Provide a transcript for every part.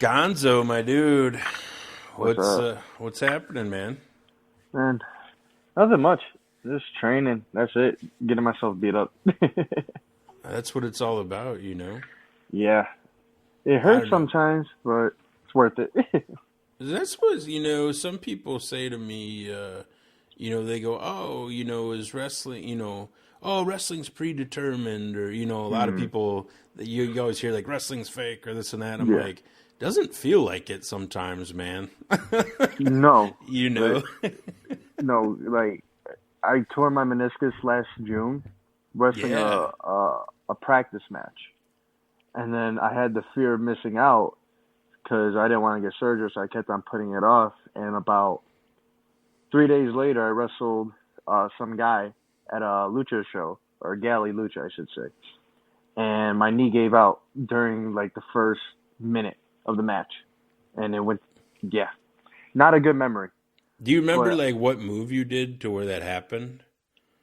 Gonzo, my dude. What's up? What's happening, man? Man, nothing much. Just training. That's it. Getting myself beat up. That's what it's all about, you know. Yeah. It I hurts don't know. sometimes, but it's worth it. That's what, some people say to me, they go, oh, is wrestling, oh, wrestling's predetermined, or, a lot of Hmm. people, you always hear like wrestling's fake or this and that. I'm Yeah. like, doesn't feel like it sometimes, man. No. you Like, know? no, like, I tore my meniscus last June wrestling Yeah. a practice match. And then I had the fear of missing out because I didn't want to get surgery, so I kept on putting it off. And about 3 days later, I wrestled some guy at a lucha show, or galley lucha, I should say. And my knee gave out during like the first minute of the match, and it went, yeah, not a good memory. Do you remember But like what move you did to where that happened?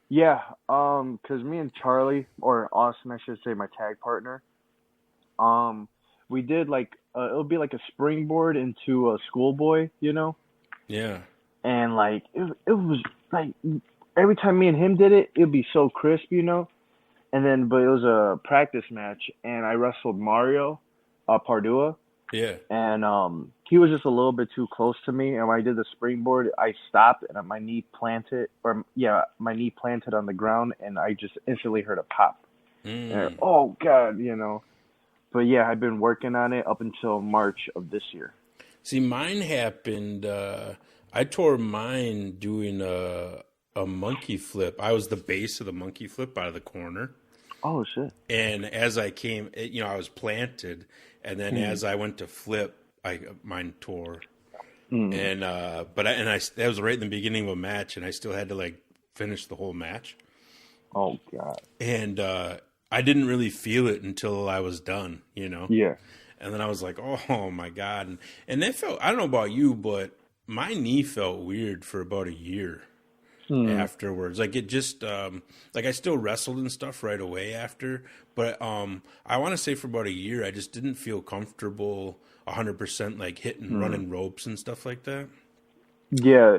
yeah, 'cause me and Charlie, or Austin, I should say, my tag partner, um, we did like it'll be like a springboard into a schoolboy, Yeah. and like it was like every time me and him did it, it'd be so crisp. And then, but it was a practice match, and I wrestled Mario, Pardua, Yeah. and he was just a little bit too close to me. And when I did the springboard, I stopped, and my knee planted, my knee planted on the ground, and I just instantly heard a pop. And, Mm. oh God. But yeah, I've been working on it up until March of this year. See, mine happened. I tore mine doing a monkey flip. I was the base of the monkey flip out of the corner. Oh shit. And as I came, I was planted. And then Mm. as I went to flip, mine tore. Mm. And, that was right in the beginning of a match. And I still had to like finish the whole match. Oh God. And, I didn't really feel it until I was done, Yeah. And then I was like, oh my God. And that felt, I don't know about you, but my knee felt weird for about a year Mm. afterwards. Like it just, like I still wrestled and stuff right away after, but I want to say for about a year, I just didn't feel comfortable 100% like hitting, running ropes and stuff like that. Yeah.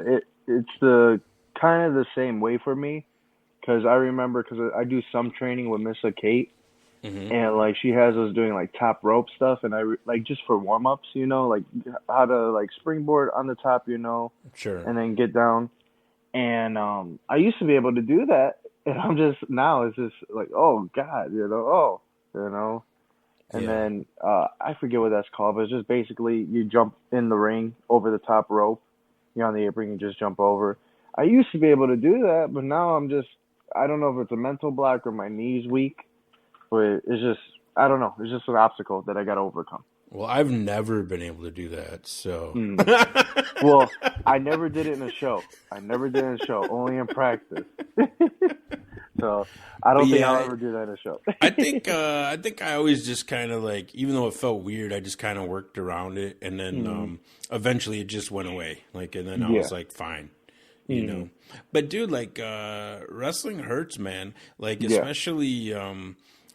It's the kind of the same way for me. Because I remember, because I do some training with Miss Kate, Hmm. and like she has us doing like top rope stuff, and like just for warm ups, like how to like springboard on the top, Sure. and then get down. And I used to be able to do that, and I'm just now it's just like, oh God, and Yeah. then I forget what that's called, but it's just basically you jump in the ring over the top rope, you're on the apron, you just jump over. I used to be able to do that, but now I don't know if it's a mental block or my knee's weak, but it's just, I don't know. It's just an obstacle that I got to overcome. Well, I've never been able to do that. So, Mm. Well, I never did it in a show. Only in practice. So I but don't think I'll yeah, ever do that in a show. I think I always just kind of like, even though it felt weird, I just kind of worked around it, and then Mm. eventually it just went away. Like, and then I Yeah. was like, fine, Mm. But dude, like, wrestling hurts, man. Like, Yeah. especially,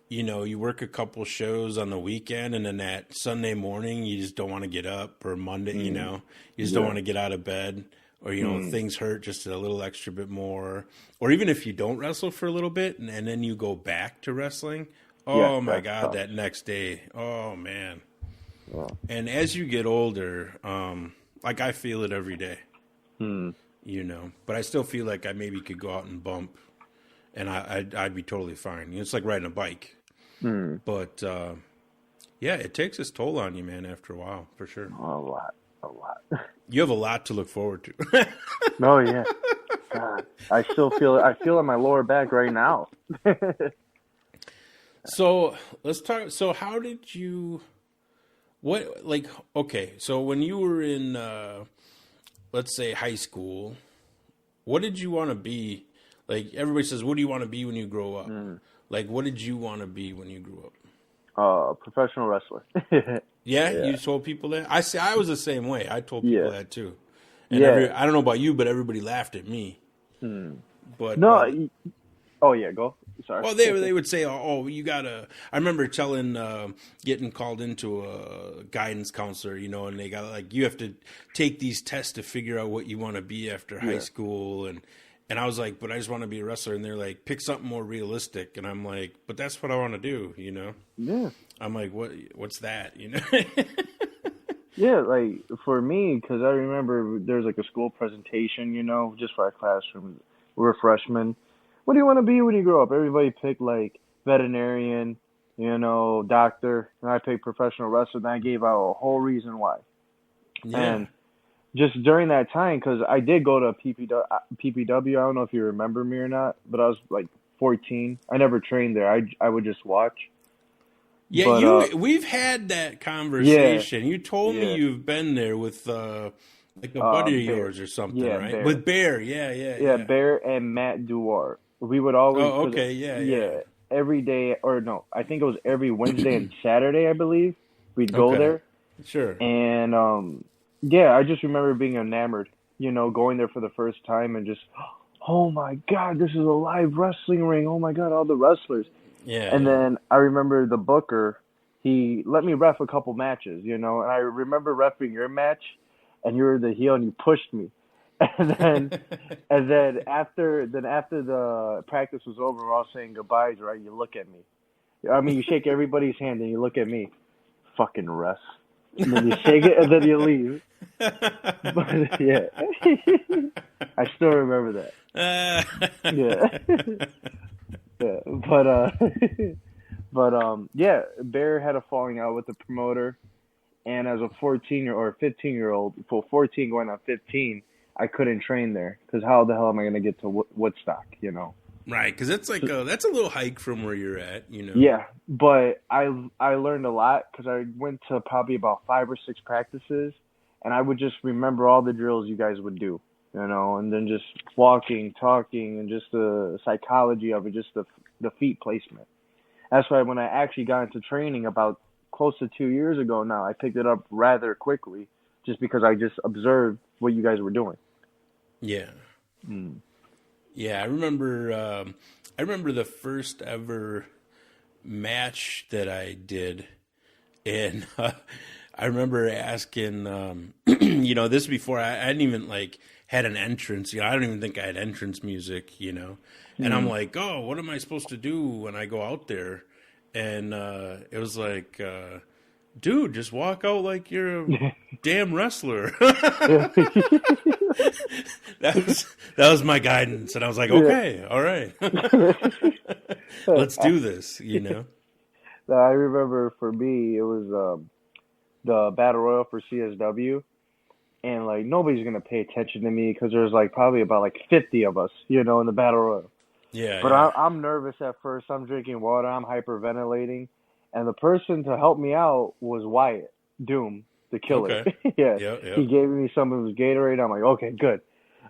you work a couple shows on the weekend, and then that Sunday morning, you just don't want to get up, or Monday, Mm. you just don't Yeah. want to get out of bed. Or, Mm. things hurt just a little extra bit more. Or even if you don't wrestle for a little bit and then you go back to wrestling, Yeah, oh my that's God, tough. that next day, oh man. Yeah. And as you get older, like I feel it every day, Mm. but I still feel like I maybe could go out and bump and I'd be totally fine. It's like riding a bike. Mm. But yeah, it takes its toll on you, man, after a while, for sure. A lot. You have a lot to look forward to. Oh yeah. God, I still feel it. I feel it in my lower back right now. So let's talk. So how did you, okay, so when you were in, let's say high school, what did you want to be? Like everybody says, what do you want to be when you grow up? Mm. Like, what did you want to be when you grew up? Professional wrestler. Yeah, Yeah. you told people that? I was the same way. I told people Yeah. that too. And Yeah. I don't know about you, but everybody laughed at me. Mm. But No. Oh yeah. Go. Sorry. Well, they would say, oh, you gotta. I remember getting called into a guidance counselor, and they got like, you have to take these tests to figure out what you want to be after high school, and I was like, but I just want to be a wrestler, and they're like, pick something more realistic, and I'm like, but that's what I want to do, Yeah. I'm like, what's that, Yeah, like for me, because I remember there was like a school presentation, just for our classroom. We were freshmen. What do you want to be when you grow up? Everybody picked like veterinarian, doctor, and I picked professional wrestler. And I gave out a whole reason why. Yeah. And just during that time, because I did go to PPW. I don't know if you remember me or not, but I was like 14. I never trained there. I would just watch. Yeah, but, we've had that conversation. Yeah, You told me you've been there with like a buddy of Bear. yours or something, right? Bear. With Bear, yeah. Bear and Matt Duarte. We would always. Oh, okay, yeah. Every day, or no, I think it was every Wednesday and Saturday, I believe. We'd go there. Sure. And I just remember being enamored. Going there for the first time and just, oh my God, this is a live wrestling ring. Oh my God, all the wrestlers. Yeah. And then I remember the booker, he let me ref a couple matches, and I remember reffing your match, and you were the heel and you pushed me. And then after the practice was over, we're all saying goodbyes, right? You look at me. I mean, you shake everybody's hand and you look at me. Fucking ref. And then you shake it and then you leave. But yeah. I still remember that. Yeah. Yeah, but Bear had a falling out with the promoter, and as a 15-year-old, 14 going on 15, I couldn't train there because how the hell am I going to get to Woodstock? Right, because it's like that's a little hike from where you're at, Yeah, but I learned a lot because I went to probably about 5 or 6 practices, and I would just remember all the drills you guys would do. And then just walking, talking, and just the psychology of it, just the feet placement. That's why when I actually got into training about close to 2 years ago now, I picked it up rather quickly just because I just observed what you guys were doing. Yeah. Yeah, I remember the first ever match that I did, and I remember asking, this before I hadn't even had an entrance. I don't even think I had entrance music, and I'm like, oh, what am I supposed to do when I go out there? And it was like, dude, just walk out like you're a damn wrestler. That was my guidance, and I was like, okay, all right, let's do this. I remember for me, it was the Battle Royal for CSW. And nobody's gonna pay attention to me because there's probably about 50 of us, in the Battle Royal. Yeah. But I'm nervous at first. I'm drinking water. I'm hyperventilating, and the person to help me out was Wyatt Doom, the killer. Okay. Yeah. He gave me some of his Gatorade. I'm like, okay, good.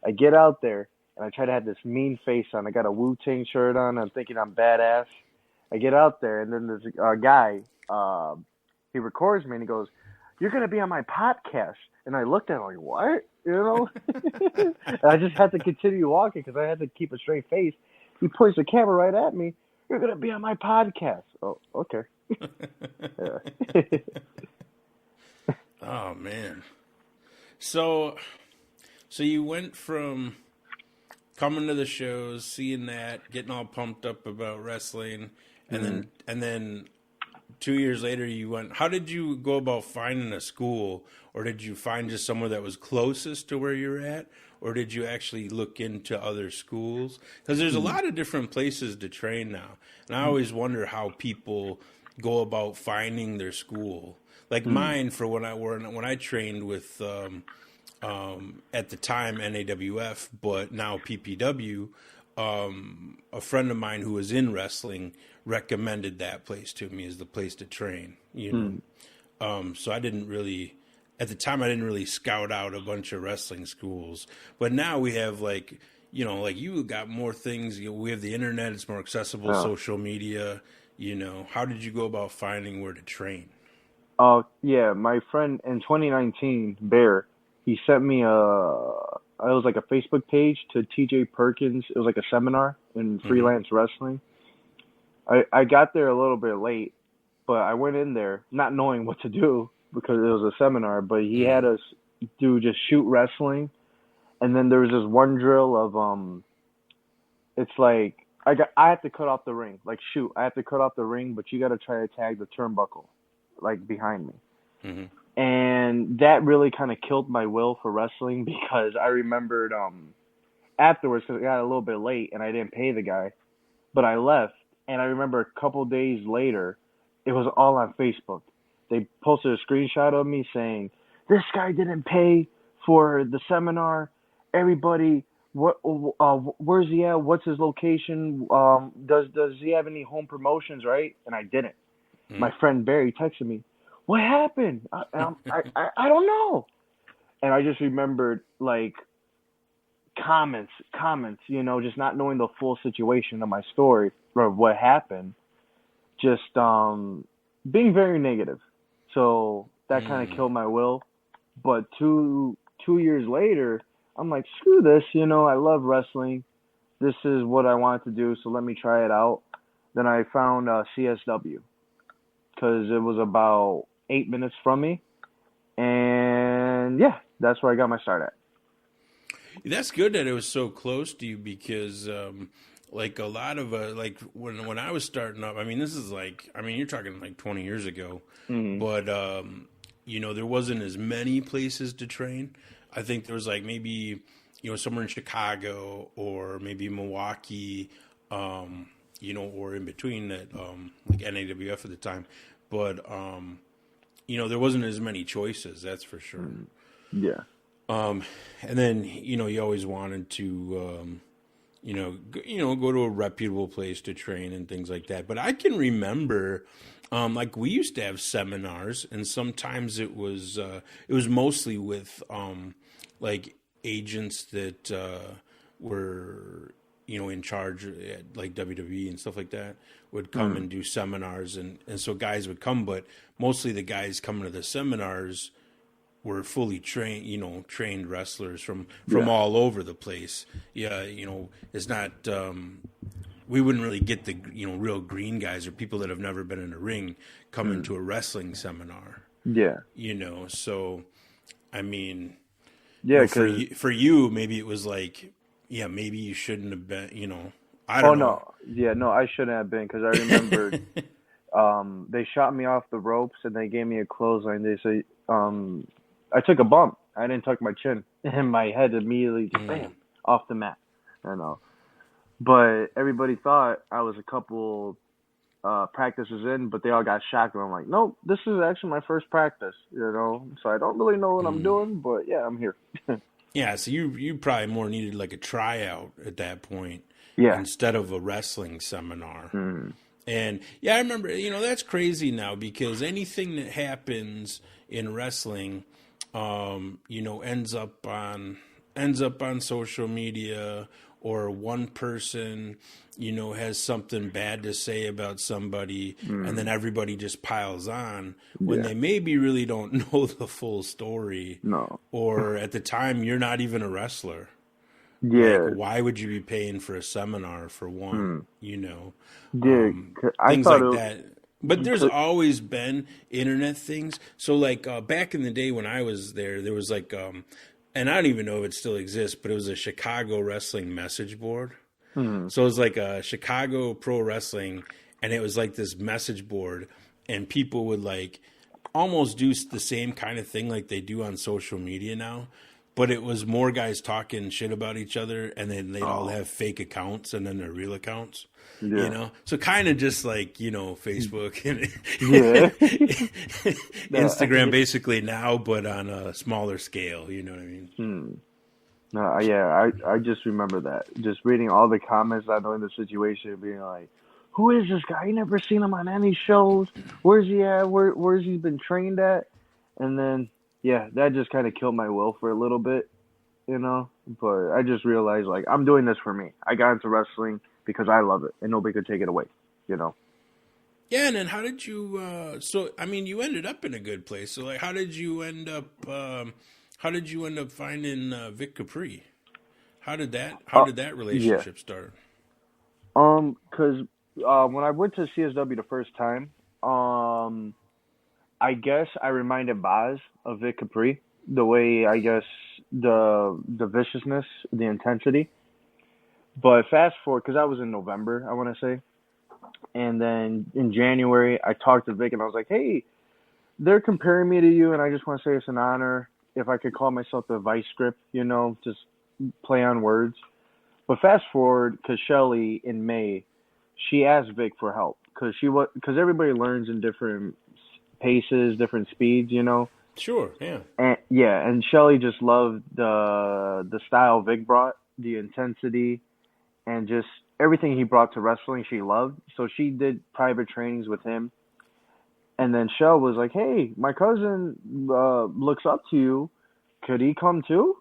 I get out there and I try to have this mean face on. I got a Wu-Tang shirt on. I'm thinking I'm badass. I get out there and then this guy, he records me and he goes, "You're gonna be on my podcast." And I looked at him like, what? And I just had to continue walking because I had to keep a straight face. He points the camera right at me. "You're going to be on my podcast." Oh, okay. Oh, man. So you went from coming to the shows, seeing that, getting all pumped up about wrestling, and then 2 years later you went. How did you go about finding a school, or did you find just somewhere that was closest to where you're at, or did you actually look into other schools? Because there's a lot of different places to train now, and I always wonder how people go about finding their school. Like mine, for when I trained with at the time NAWF, but now PPW. A friend of mine who was in wrestling recommended that place to me as the place to train, So I didn't really, at the time, I didn't really scout out a bunch of wrestling schools. But now we have you got more things. We have the internet; it's more accessible. Social media. How did you go about finding where to train? Yeah, my friend in 2019, Bear, he sent me it was like a Facebook page to TJ Perkins. It was like a seminar in freelance wrestling. I got there a little bit late, but I went in there not knowing what to do because it was a seminar. But he had Mm. us do just shoot wrestling, and then there was this one drill of it's like I have to cut off the ring, like shoot, I have to cut off the ring, but you got to try to tag the turnbuckle, like behind me. Mm-hmm. And that really kind of killed my will for wrestling because I remembered afterwards because it got a little bit late and I didn't pay the guy, but I left and I remember a couple days later, it was all on Facebook. They posted a screenshot of me saying this guy didn't pay for the seminar. Everybody, where's he at? What's his location? Does he have any home promotions? Right? And I didn't. Mm. My friend Barry texted me, "What happened?" I don't know. And I just remembered like comments, just not knowing the full situation of my story or what happened, just being very negative. So that kind of killed my will. But two years later, I'm like, screw this, I love wrestling. This is what I wanted to do, so let me try it out. Then I found CSW because it was about 8 minutes from me. And yeah, that's where I got my start at. That's good that it was so close to you because, like a lot of like when I was starting up, I mean, this is like, I mean, you're talking like 20 years ago, but there wasn't as many places to train. I think there was like maybe somewhere in Chicago or maybe Milwaukee, or in between that, like NAWF at the time, but there wasn't as many choices. That's for sure. Yeah. And then you always wanted to go to a reputable place to train and things like that. But I can remember like we used to have seminars, and sometimes it was mostly with like agents that were in charge at like WWE and stuff like that would come and do seminars, and so guys would come, but mostly the guys coming to the seminars were fully trained wrestlers from all over the place. Yeah, it's not we wouldn't really get the real green guys or people that have never been in a ring come into a wrestling seminar. Yeah. So I mean, yeah, for you, maybe it was like, yeah, maybe you shouldn't have been. I don't know. No, yeah, no, I shouldn't have been because I remembered they shot me off the ropes and they gave me a clothesline. They say I took a bump. I didn't tuck my chin, and my head immediately just bam off the mat. But everybody thought I was a couple practices in, but they all got shocked. And I'm like, nope, this is actually my first practice. So I don't really know what I'm doing, but yeah, I'm here. Yeah, so you probably more needed like a tryout at that point, instead of a wrestling seminar. And yeah, I remember. That's crazy now because anything that happens in wrestling, ends up on social media, or one person, has something bad to say about somebody, and then everybody just piles on when they maybe really don't know the full story. No. Or at the time, you're not even a wrestler. Yeah. Like, why would you be paying for a seminar for one? Yeah, things like that. But there's always been internet things. So like back in the day when I was there was like, and I don't even know if it still exists, but it was a Chicago wrestling message board. So it was like a Chicago pro wrestling, and it was like this message board, and people would like almost do the same kind of thing like they do on social media now. But it was more guys talking shit about each other, and then they'd all have fake accounts and then their real accounts. Yeah. So kind of just like, Facebook and Instagram basically now, but on a smaller scale, you know what I mean? No, yeah, I just remember that. Just reading all the comments, not knowing the situation, being like, who is this guy? I never seen him on any shows. Where's he at? Where's he been trained at? And then, yeah, that just kind of killed my will for a little bit, But I just realized, like, I'm doing this for me. I got into wrestling because I love it, and nobody could take it away, Yeah, and then how did you? You ended up in a good place. So, like, how did you end up? How did you end up finding Vic Capri? How did that relationship start? Because when I went to CSW the first time, I guess I reminded Baz of Vic Capri. The way, I guess, the viciousness, the intensity. But fast forward, because that was in November, I want to say. And then in January, I talked to Vic and I was like, hey, they're comparing me to you, and I just want to say it's an honor if I could call myself the vice grip, just play on words. But fast forward, because Shelly in May, she asked Vic for help because everybody learns in different paces, different speeds. Sure, yeah. And Shelly just loved the style Vic brought, the intensity, and just everything he brought to wrestling. She loved, so she did private trainings with him. And then Shell was like, "Hey, my cousin looks up to you. Could he come too?"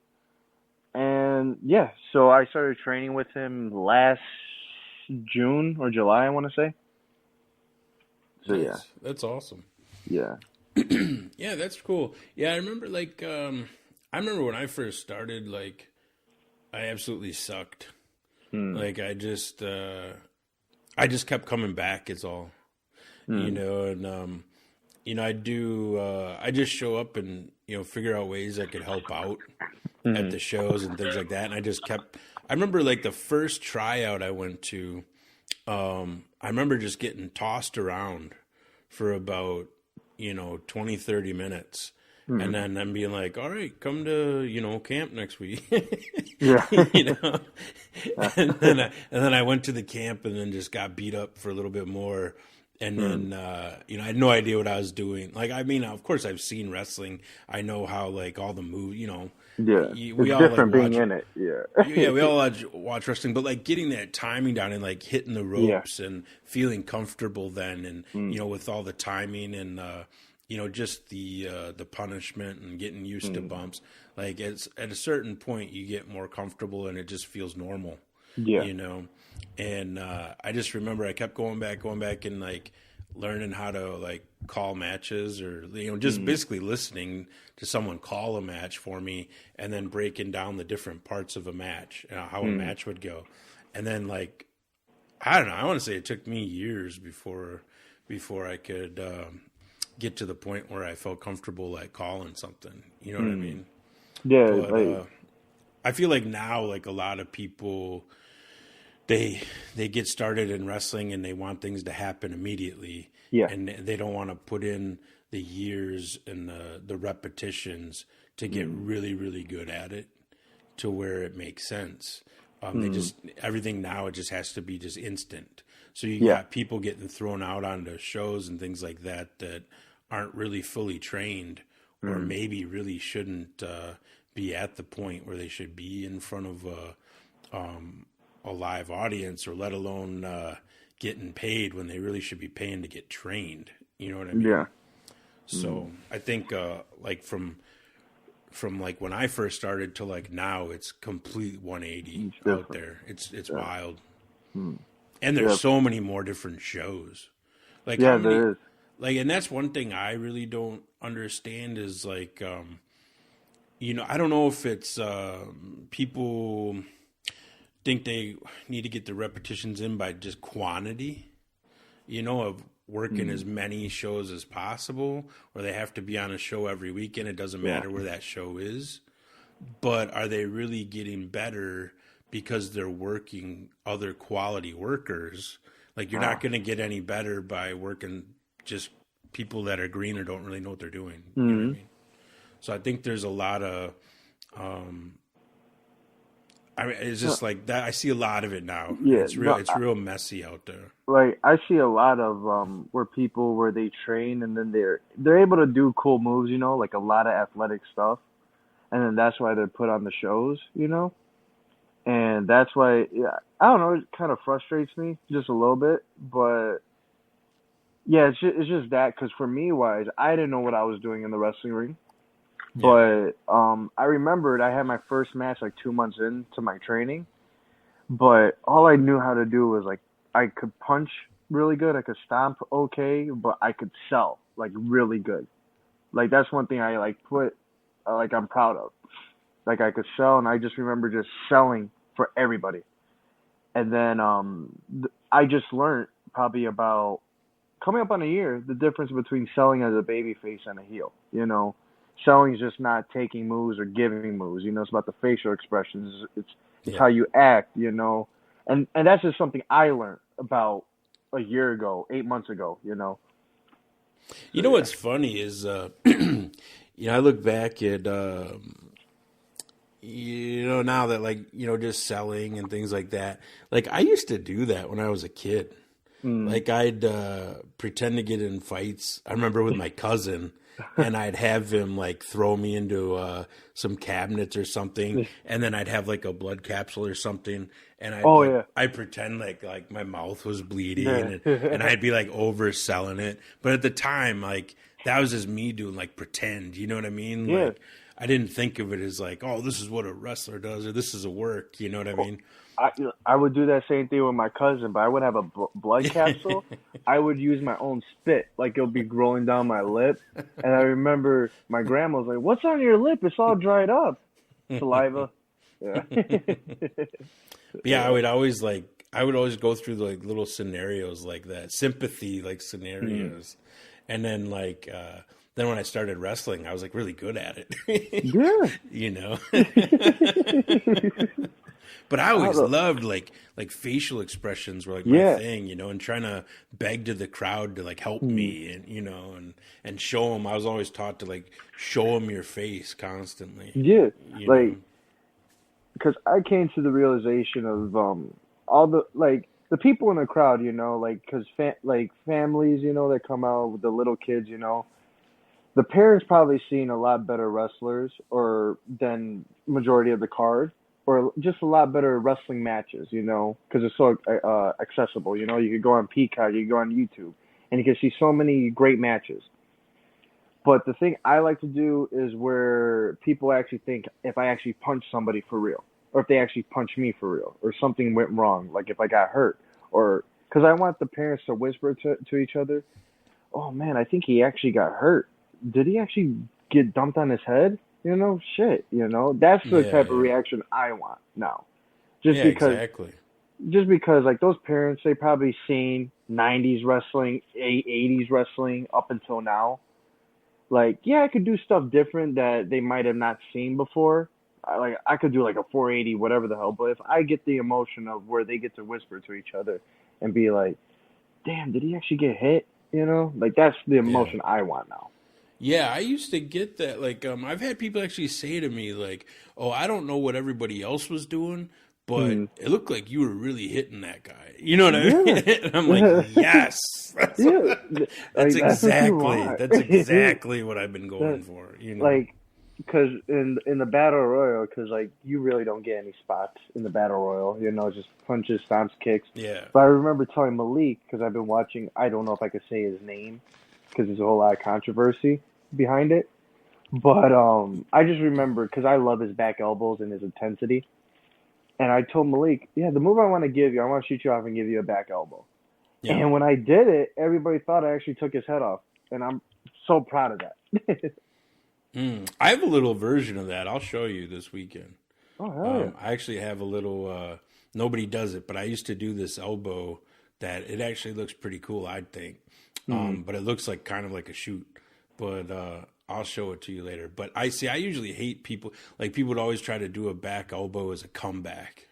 And yeah, so I started training with him last June or July, I want to say. So Nice. yeah, That's awesome. yeah, Yeah, that's cool. Yeah, I remember I remember when I first started, like, I absolutely sucked. Like, I just kept coming back is all. And I just show up and figure out ways I could help out at the shows and things like that. And I remember like the first tryout I went to, I remember just getting tossed around for about 20, 30 minutes. And then I'm being like, all right, come to, camp next week. yeah, And then I went to the camp and then just got beat up for a little bit more. And then, I had no idea what I was doing. Like, I mean, of course I've seen wrestling. I know how, like, all the moves, yeah. We It's all different like being watch, in it. Yeah, yeah, we all watch wrestling, but like getting that timing down and like hitting the ropes and feeling comfortable then, and with all the timing and just the punishment and getting used to bumps. Like it's at a certain point you get more comfortable and it just feels normal. yeah, And I just remember I kept going back and like learning how to like call matches or just basically listening to someone call a match for me and then breaking down the different parts of a match, how a match would go. And then like I don't know, I want to say it took me years before I could get to the point where I felt comfortable like calling something. You know what I mean? yeah. But I feel like now like a lot of people they get started in wrestling and they want things to happen immediately. Yeah. And they don't want to put in the years and the repetitions to get really, really good at it to where it makes sense. They just, everything now, it just has to be just instant. So you got people getting thrown out onto shows and things like that that aren't really fully trained or maybe really shouldn't be at the point where they should be in front of a live audience, or let alone getting paid when they really should be paying to get trained. You know what I mean? Yeah. So I think like from like when I first started to like now, it's complete 180 out there. It's wild. And there's so many more different shows. Like how many, there is. like, and that's one thing I really don't understand is like, I don't know if it's people think they need to get the repetitions in by just quantity, of working as many shows as possible, or they have to be on a show every weekend. It doesn't matter where that show is. But are they really getting better because they're working other quality workers? Like you're not going to get any better by working just people that are green or don't really know what they're doing. You know what I mean? So I think there's a lot of, it's just like that. I see a lot of it now. Yeah, It's real messy out there. Like I see a lot of where they train and then they're able to do cool moves, like a lot of athletic stuff, and then that's why they're put on the shows, and that's why I don't know, it kind of frustrates me just a little bit, but yeah, it's just that because for me wise, I didn't know what I was doing in the wrestling ring. But I remembered I had my first match like 2 months into my training, but all I knew how to do was like I could punch really good, I could stomp okay, but I could sell like really good. Like that's one thing I like I'm proud of. Like I could sell, and I just remember just selling for everybody. And then I just learned probably about coming up on a year, the difference between selling as a babyface and a heel. You know, selling is just not taking moves or giving moves. You know, it's about the facial expressions. It's how you act. You know, and that's just something I learned about a year ago, 8 months ago. You know. You know what's funny is, you know, I look back at, you know, now that like, you know, just selling and things like that. Like I used to do that when I was a kid. Like I'd pretend to get in fights. I remember with my cousin, and I'd have him like throw me into some cabinets or something, and then I'd have like a blood capsule or something, and I'd pretend like my mouth was bleeding, and I'd be like overselling it. But at the time, like that was just me doing like pretend. You know what I mean? Yeah. Like I didn't think of it as like, oh, this is what a wrestler does, or this is a work. You know what I mean? I would do that same thing with my cousin, but I would have a blood capsule. I would use my own spit, like it'll be growing down my lip. And I remember my grandma was like, "What's on your lip? It's all dried up." Saliva. Yeah. Yeah, I would always go through like little scenarios like that, sympathy like scenarios, and then like then when I started wrestling, I was like really good at it. Yeah. You know. But I always loved like facial expressions were like my thing, you know, and trying to beg to the crowd to like help me, and you know, and show them. I was always taught to like show them your face constantly. Yeah, like because I came to the realization of all the people in the crowd, you know, like because families, you know, that come out with the little kids, you know, the parents probably seen a lot better wrestlers than majority of the card. Or just a lot better wrestling matches, you know, because it's so accessible. You know, you could go on Peacock, you could go on YouTube, and you can see so many great matches. But the thing I like to do is where people actually think if I actually punch somebody for real, or if they actually punch me for real, or something went wrong, like if I got hurt, or because I want the parents to whisper to each other, "Oh man, I think he actually got hurt. Did he actually get dumped on his head?" You know, shit, you know, that's the type of reaction I want now. Just because like those parents, they probably seen 90s wrestling, 80s wrestling up until now. Like, yeah, I could do stuff different that they might have not seen before. I could do like a 480, whatever the hell. But if I get the emotion of where they get to whisper to each other and be like, damn, did he actually get hit? You know, like that's the emotion I want now. Yeah, I used to get that. Like, I've had people actually say to me, like, "Oh, I don't know what everybody else was doing, but it looked like you were really hitting that guy." You know what I mean? And I'm like, "Yes, that's exactly what I've been going for." You know, like, because in the battle royal, because like you really don't get any spots in the battle royal. You know, just punches, stomps, kicks. Yeah. But I remember telling Malik because I've been watching. I don't know if I could say his name, because there's a whole lot of controversy behind it. But I just remember, because I love his back elbows and his intensity. And I told Malik, yeah, the move I want to give you, I want to shoot you off and give you a back elbow. Yeah. And when I did it, everybody thought I actually took his head off. And I'm so proud of that. I have a little version of that. I'll show you this weekend. Oh, hell yeah. I actually have a little, nobody does it, but I used to do this elbow that it actually looks pretty cool, I think. But it looks like kind of like a shoot. But I'll show it to you later. But I usually hate people. Like people would always try to do a back elbow as a comeback.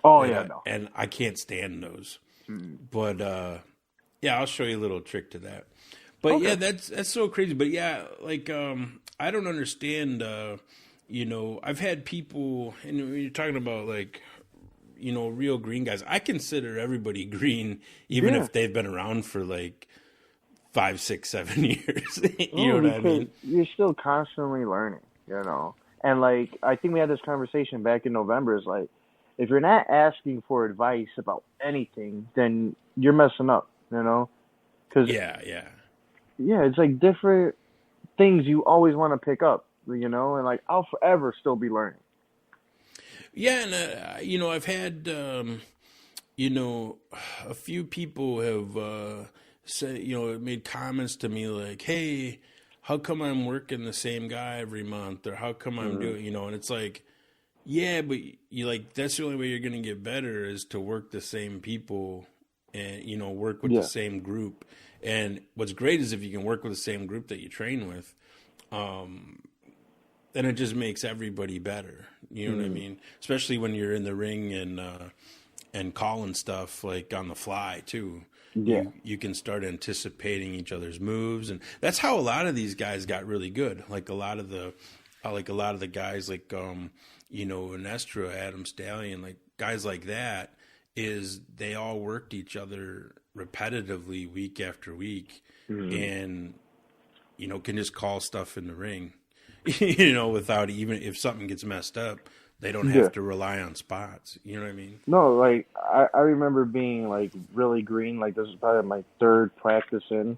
Oh, yeah, no. And I can't stand those. But yeah, I'll show you a little trick to that. But yeah, that's so crazy. But yeah, like I don't understand. You know, I've had people, and when you're talking about like, you know, real green guys. I consider everybody green, even if they've been around for like 5, 6, 7 years. You know what I mean? You're still constantly learning, you know. And like, I think we had this conversation back in November. Is like, if you're not asking for advice about anything, then you're messing up, you know. Cause yeah, it's like different things you always want to pick up, you know. And like, I'll forever still be learning. Yeah, and you know, I've had you know, a few people have say, you know, made comments to me like, hey, how come I'm working the same guy every month? Or how come I'm doing, you know, and it's like, yeah, but you like, that's the only way you're going to get better is to work the same people and, you know, work with the same group. And what's great is if you can work with the same group that you train with, then it just makes everybody better. You know what I mean? Especially when you're in the ring and calling stuff like on the fly too. Yeah. You can start anticipating each other's moves, and that's how a lot of these guys got really good. Like a lot of the guys like you know, Nestra, Adam Stallion, like guys like that, is they all worked each other repetitively week after week, and, you know, can just call stuff in the ring, you know, without, even if something gets messed up, they don't have to rely on spots. You know what I mean? No, like, I remember being, like, really green. Like, this is probably my third practice in.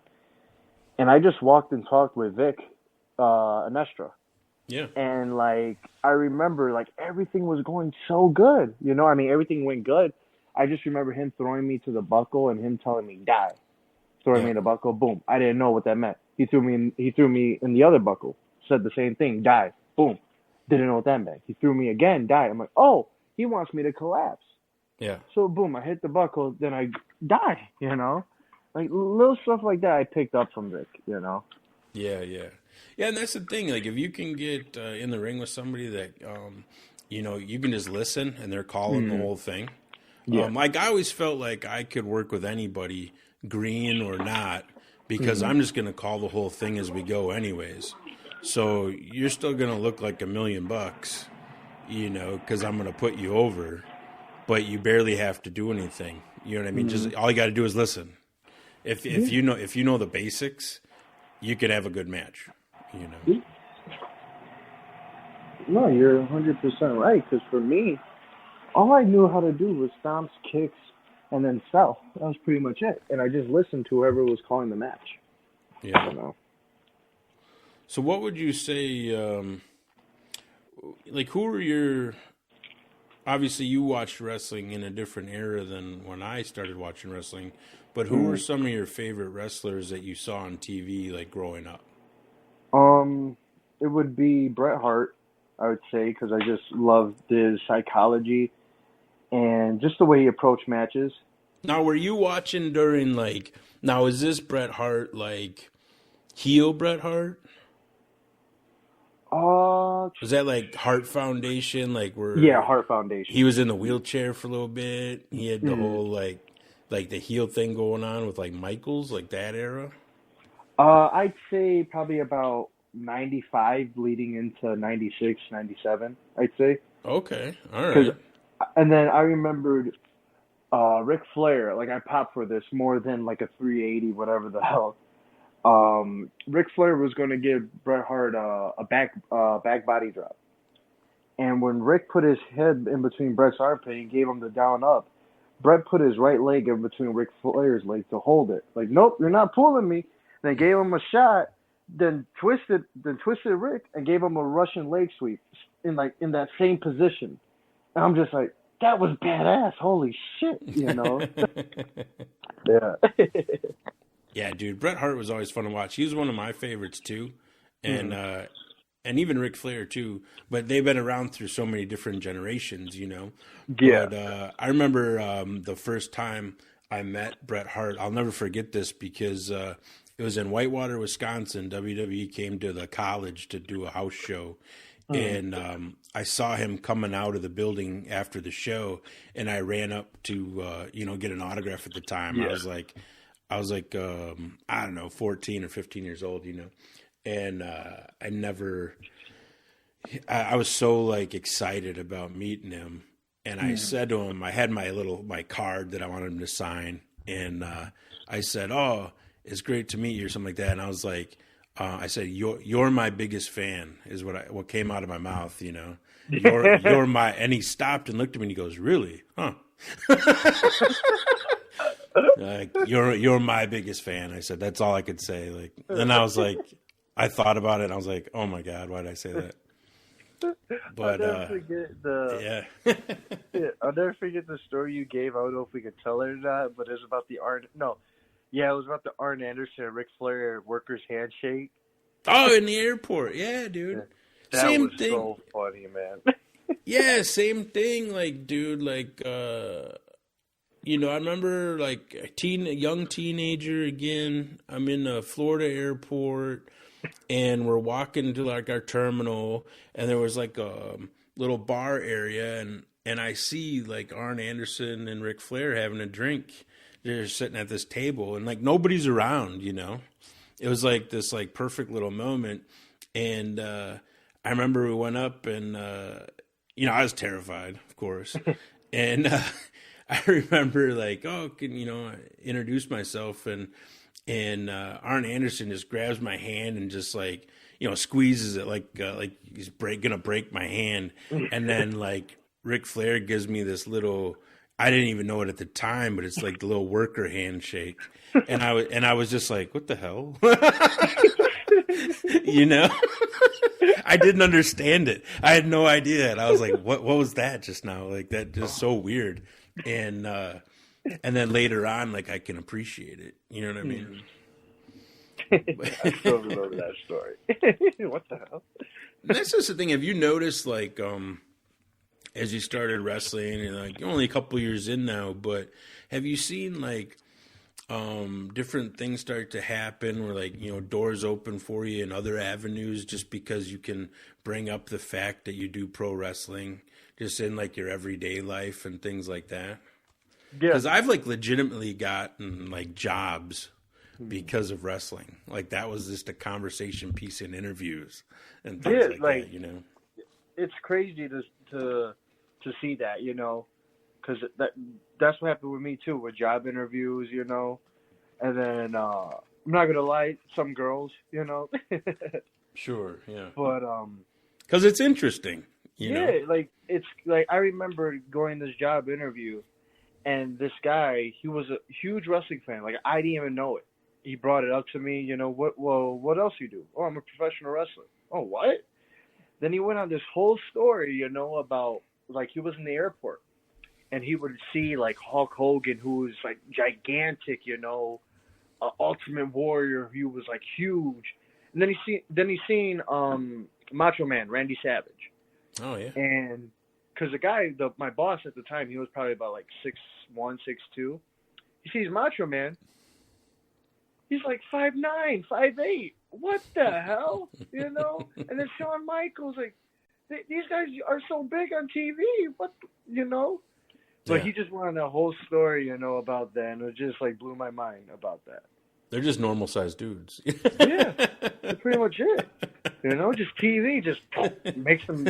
And I just walked and talked with Vic, Anestra. Yeah. And, like, I remember, like, everything was going so good. You know, I mean, everything went good. I just remember him throwing me to the buckle and him telling me, die. Throwing me in the buckle, boom. I didn't know what that meant. He threw me in the other buckle. Said the same thing, die. Boom. Didn't know what that meant. He threw me again, died. I'm like, oh, he wants me to collapse. Yeah. So, boom, I hit the buckle, then I die, you know? Like, little stuff like that I picked up from Vic, you know? Yeah, yeah. Yeah, and that's the thing. Like, if you can get in the ring with somebody that, you know, you can just listen and they're calling the whole thing. Yeah. Like, I always felt like I could work with anybody, green or not, because I'm just going to call the whole thing as we go anyways. So you're still going to look like $1 million, you know, because I'm going to put you over, but you barely have to do anything. You know what I mean? Just all you got to do is listen. If you know the basics, you could have a good match. You know. No, you're 100% right. Because for me, all I knew how to do was stomps, kicks, and then sell. That was pretty much it. And I just listened to whoever was calling the match. Yeah. You know. So what would you say, like, who are your, obviously you watched wrestling in a different era than when I started watching wrestling, but who were some of your favorite wrestlers that you saw on TV, like, growing up? It would be Bret Hart, I would say, because I just loved his psychology and just the way he approached matches. Now, were you watching during, like, now is this Bret Hart, like, heel Bret Hart? Was that like Hart Foundation? Like, yeah, Hart Foundation. He was in the wheelchair for a little bit. He had the whole like the heel thing going on with like Michaels, like that era. I'd say probably about 95 leading into 96, 97, I'd say. Okay, all right. And then I remembered Ric Flair. Like, I popped for this more than like a 380, whatever the hell. Ric Flair was going to give Bret Hart a back body drop. And when Rick put his head in between Bret's armpit and gave him the down up, Bret put his right leg in between Ric Flair's legs to hold it. Like, nope, you're not pulling me. Then gave him a shot, then twisted Rick and gave him a Russian leg sweep in that same position. And I'm just like, that was badass. Holy shit, you know? Yeah. Yeah, dude, Bret Hart was always fun to watch. He was one of my favorites too, and even Ric Flair too. But they've been around through so many different generations, you know. Yeah. But I remember the first time I met Bret Hart. I'll never forget this because it was in Whitewater, Wisconsin. WWE came to the college to do a house show, and I saw him coming out of the building after the show, and I ran up to get an autograph at the time. Yeah. I was like, I don't know, 14 or 15 years old, you know, and I was so like excited about meeting him. And I said to him, I had my card that I wanted him to sign. And I said, oh, it's great to meet you or something like that. And I was like, I said, you're my biggest fan is what came out of my mouth, you know, you're my, and he stopped and looked at me and he goes, really? Huh? Like, you're my biggest fan. I said, that's all I could say. Like, then I was like, I thought about it and I was like, oh my God, why did I say that? But I'll never forget I'll never forget the story you gave. I don't know if we could tell it or not, but it was about it was about the Arn Anderson and Ric Flair workers handshake. Oh, in the airport. Yeah, dude. That same was thing. So funny, man. Yeah, same thing. Like, dude, like, I remember like a young teenager again. I'm in a Florida airport, and we're walking to like our terminal, and there was like a little bar area, and I see like Arn Anderson and Ric Flair having a drink. They're sitting at this table, and like nobody's around. It was like this like perfect little moment, and I remember we went up, and I was terrified, of course, and I remember like, I introduce myself, and Arn Anderson just grabs my hand and just like, squeezes it like he's gonna break my hand, and then like Ric Flair gives me this little. I didn't even know it at the time, but it's like the little worker handshake, and I was just like, what the hell, I didn't understand it. I had no idea, and I was like, what was that just now? Like that just so weird. And then later on, like I can appreciate it. You know what I mean? I still remember that story. What the hell? That's just the thing. Have you noticed, like, as you started wrestling, and like you're only a couple years in now, but have you seen like different things start to happen, where like doors open for you in other avenues, just because you can bring up the fact that you do pro wrestling? Just in like your everyday life and things like that. Yeah. Because I've like legitimately gotten like jobs because of wrestling. Like that was just a conversation piece in interviews and things like that. It's crazy to see that, because that's what happened with me too, with job interviews, and then I'm not gonna lie, some girls, Sure, yeah. But because it's interesting. Like it's like I remember going to this job interview, and this guy, he was a huge wrestling fan. Like I didn't even know it. He brought it up to me. What else you do? Oh, I'm a professional wrestler. Oh, what? Then he went on this whole story, about like he was in the airport, and he would see like Hulk Hogan, who was like gigantic, Ultimate Warrior, who was like huge, and then he seen Macho Man, Randy Savage. Oh yeah, and because the guy, my boss at the time, he was probably about like 6'1", 6'2". He sees Macho Man. He's like 5'9", 5'8". What the hell, And then Shawn Michaels, like these guys are so big on TV. What, But he just wanted a whole story, about that, and it just like blew my mind about that. They're just normal sized dudes. Yeah, that's pretty much it. Just TV just makes them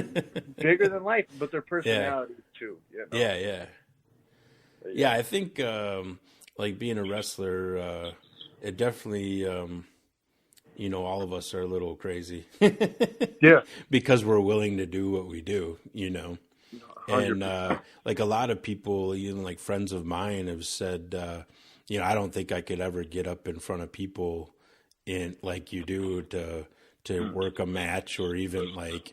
bigger than life, but their personality too. Yeah. Yeah, I think like being a wrestler, it definitely, all of us are a little crazy. Yeah, because we're willing to do what we do. 100%. And like a lot of people, even like friends of mine, have said, I don't think I could ever get up in front of people in like you do to work a match, or even like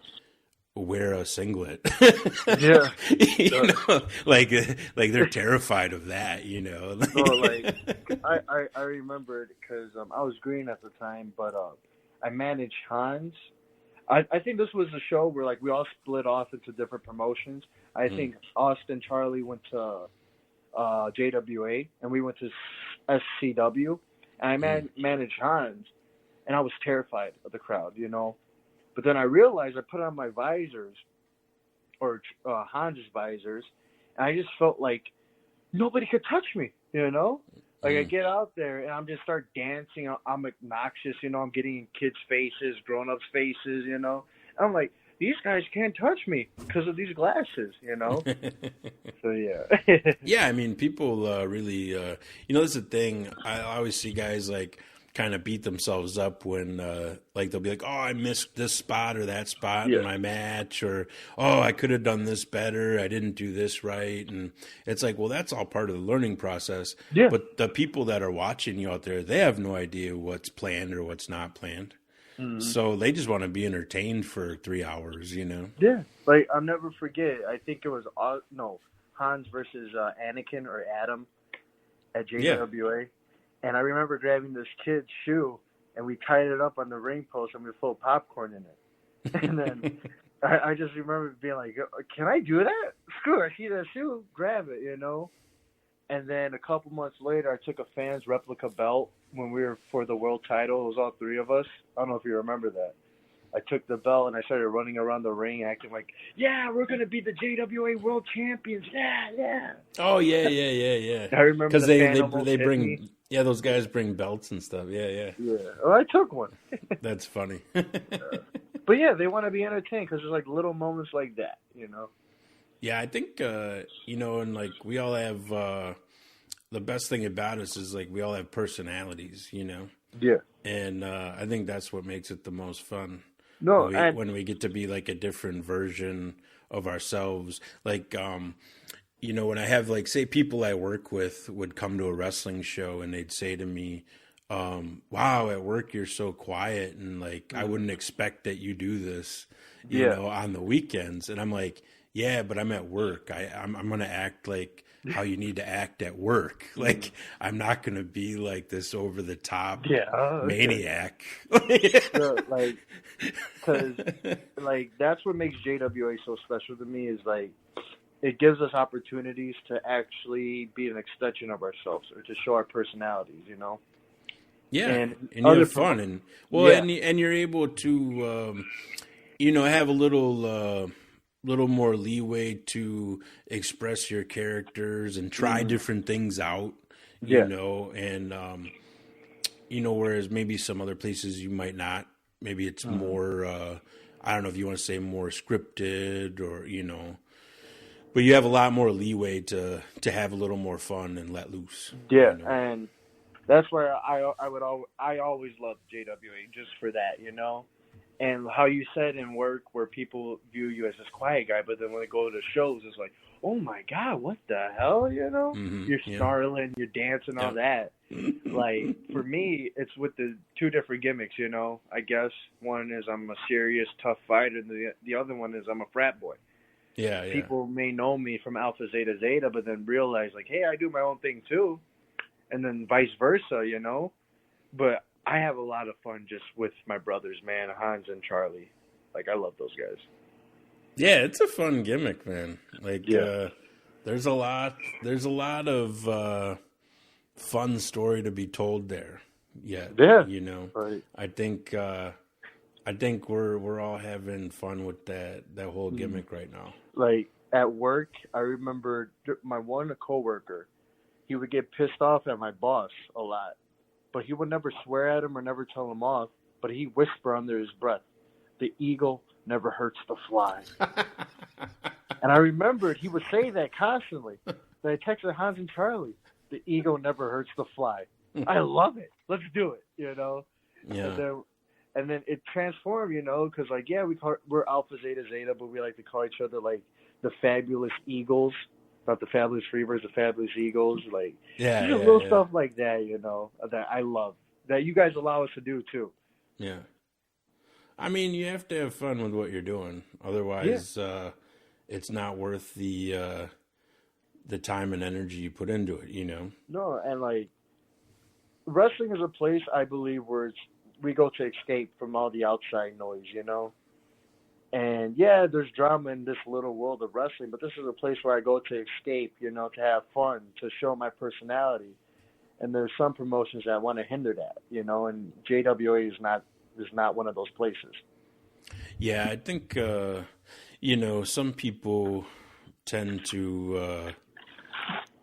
wear a singlet. Yeah. Like they're terrified of that, So like I remembered because I was green at the time, but I managed Hans. I think this was a show where like we all split off into different promotions. I think Austin Charlie went to JWA, and we went to SCW, and I managed Hans, and I was terrified of the crowd, But then I realized I put on my visors, or Hans's visors, and I just felt like nobody could touch me, Like I get out there and I'm just start dancing. I'm obnoxious, I'm getting in kids' faces, grown-ups' faces, I'm like, these guys can't touch me because of these glasses, So yeah. Yeah, I mean, people really, this is the thing. I always see guys like kind of beat themselves up when like they'll be like, oh, I missed this spot or that spot in my match, or oh, I could have done this better, I didn't do this right. And it's like, well, that's all part of the learning process. But the people that are watching you out there, they have no idea what's planned or what's not planned. So they just want to be entertained for 3 hours, Yeah, like I'll never forget, I think it was Hans versus Anakin or Adam at JWA. And I remember grabbing this kid's shoe, and we tied it up on the ring post, and we put popcorn in it. And then I just remember being like, can I do that? Screw it. I see that shoe, grab it, And then a couple months later, I took a fan's replica belt when we were for the world title. It was all three of us. I don't know if you remember that. I took the belt and I started running around the ring acting like, yeah, we're going to be the JWA World Champions. Yeah, yeah. Oh, yeah. I remember because the they fan almost hit bring me. yeah, those guys bring belts and stuff. Yeah. Yeah. Well, I took one. That's funny. But yeah, they want to be entertained because there's like little moments like that, you know? Yeah, I think and like we all have the best thing about us is like we all have personalities, Yeah. and I think that's what makes it the most fun. No, When we get to be like a different version of ourselves, like when I have like say people I work with would come to a wrestling show and they'd say to me, wow, at work you're so quiet and like I wouldn't expect that you do this, on the weekends, and I'm like, yeah, but I'm at work. I'm going to act like how you need to act at work. Like, I'm not going to be like this over the top maniac. So, like, because like that's what makes JWA so special to me is like it gives us opportunities to actually be an extension of ourselves or to show our personalities, Yeah, and you have fun, and you're able to, have a little more leeway to express your characters and try different things out, and whereas maybe some other places you might not. Maybe it's more, I don't know if you want to say more scripted or but you have a lot more leeway to have a little more fun and let loose. Yeah, and that's where I always loved JWA just for that, And how you said in work where people view you as this quiet guy, but then when they go to shows, it's like, oh my God, what the hell, You're snarling, you're dancing, all that. Like, for me, it's with the two different gimmicks, I guess one is I'm a serious, tough fighter, and the other one is I'm a frat boy. Yeah. People may know me from Alpha Zeta Zeta, but then realize, like, hey, I do my own thing too. And then vice versa, But I have a lot of fun just with my brothers, man, Hans and Charlie. Like, I love those guys. Yeah, it's a fun gimmick, man. Like, there's a lot of fun story to be told there. Yeah. Right. I think we're all having fun with that whole gimmick right now. Like, at work, I remember my one coworker, he would get pissed off at my boss a lot. But he would never swear at him or never tell him off. But he'd whisper under his breath, "The eagle never hurts the fly." And I remembered he would say that constantly. Then I texted Hans and Charlie, "The eagle never hurts the fly." I love it. Let's do it, Yeah. And then it transformed, because like, we're Alpha Zeta Zeta, but we like to call each other like the Fabulous Eagles. About the Fabulous Freebirds, the Fabulous Eagles, like little stuff like that, that I love, that you guys allow us to do too. Yeah, I mean, you have to have fun with what you're doing, otherwise, it's not worth the time and energy you put into it. No, and like wrestling is a place I believe where we go to escape from all the outside noise, And there's drama in this little world of wrestling, but this is a place where I go to escape, to have fun, to show my personality. And there's some promotions that want to hinder that, and JWA is not one of those places. Yeah, I think some people tend to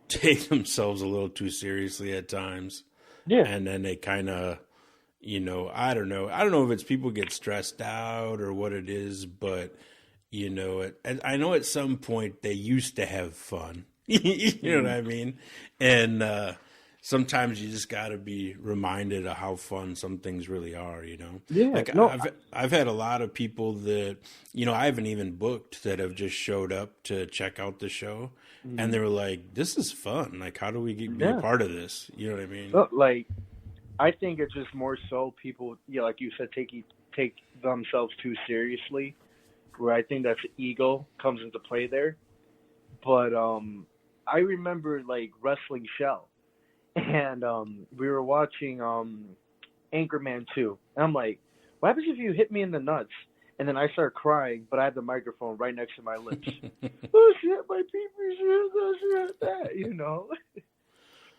take themselves a little too seriously at times. Yeah. And then they kind of I don't know. I don't know if it's people get stressed out or what it is, but I know at some point they used to have fun. You know what I mean? And sometimes you just got to be reminded of how fun some things really are. Yeah. Like no, I've had a lot of people that I haven't even booked that have just showed up to check out the show, and they were like, "This is fun. Like, how do we be a part of this?" You know what I mean? Well, like, I think it's just more so people, like you said, take themselves too seriously, where I think that's ego comes into play there. But I remember, like, Wrestling Shell, and we were watching Anchorman 2. And I'm like, what happens if you hit me in the nuts? And then I start crying, but I have the microphone right next to my lips. Oh, shit, my pee-pee, shit, that,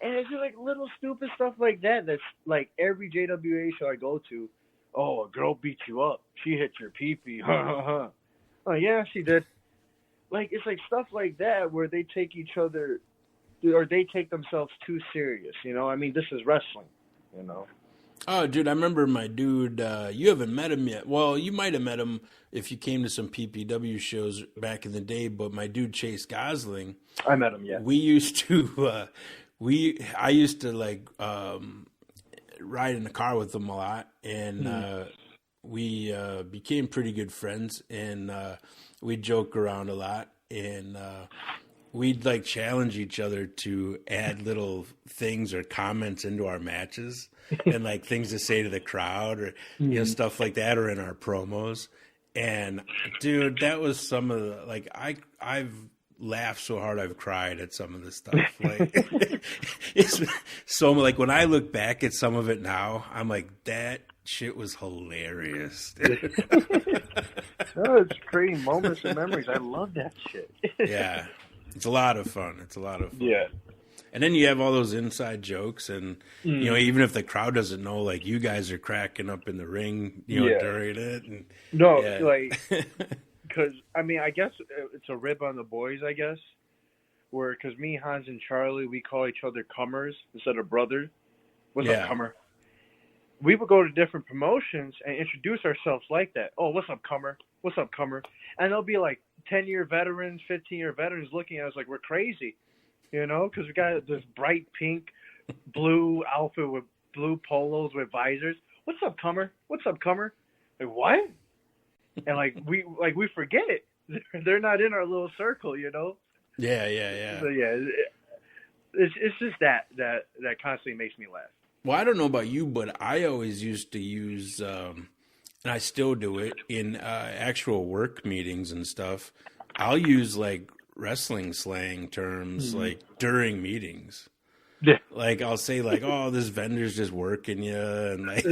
And it's just like little stupid stuff like that. That's like every JWA show I go to. Oh, a girl beat you up. She hit your pee-pee. Ha ha ha. Oh yeah, she did. Like it's like stuff like that where they take each other, or they take themselves too serious. You know, I mean, this is wrestling. You know. Oh, dude, I remember my dude. You haven't met him yet. Well, you might have met him if you came to some PPW shows back in the day. But my dude Chase Gosling, I met him. Yeah. we used to. I used to like ride in the car with him a lot, and we became pretty good friends, and we'd joke around a lot, and we'd like challenge each other to add little things or comments into our matches, and like things to say to the crowd, or you know, stuff like that, or in our promos. And dude, that was some of the like I've laughed so hard I've cried at some of this stuff. Like it's so like when I look back at some of it now, I'm like, that shit was hilarious. No, it's creating moments and memories. I love that shit. Yeah. It's a lot of fun. It's a lot of fun. Yeah. And then you have all those inside jokes, and you know, even if the crowd doesn't know, like you guys are cracking up in the ring, you know, during it. And, no, like, because I mean, I guess it's a rib on the boys, I guess. Where, because me, Hans, and Charlie, we call each other Cummers instead of brothers. What's up, Cummer? We would go to different promotions and introduce ourselves like that. Oh, what's up, Cummer? What's up, Cummer? And they'll be like 10-year veterans, 15-year veterans looking at us like we're crazy, you know, because we got this bright pink, blue outfit with blue polos with visors. What's up, Cummer? What's up, Cummer? Like, what? And like we forget it. They're not in our little circle, you know. Yeah. So yeah, it's just that constantly makes me laugh. Well, I don't know about you, but I always used to use, and I still do it in actual work meetings and stuff. I'll use like wrestling slang terms like during meetings. Yeah. Like I'll say like, "Oh, this vendor's just working you," and like,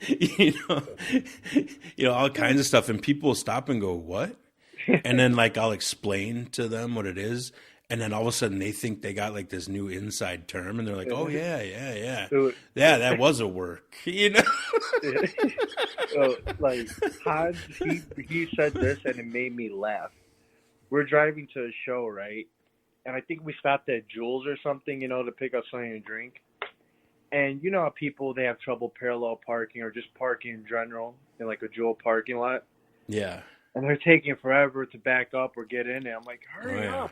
you know, all kinds of stuff, and people will stop and go, "What?" And then like I'll explain to them what it is, and then all of a sudden they think they got like this new inside term, and they're like, "Oh yeah, that was a work," you know. So, like Hans, he said this, and it made me laugh. We're driving to a show, right? And I think we stopped at Jules or something, you know, to pick up something to drink. And you know how people, they have trouble parallel parking or just parking in general in like a Jewel parking lot? Yeah. And they're taking forever to back up or get in there. I'm like, hurry up.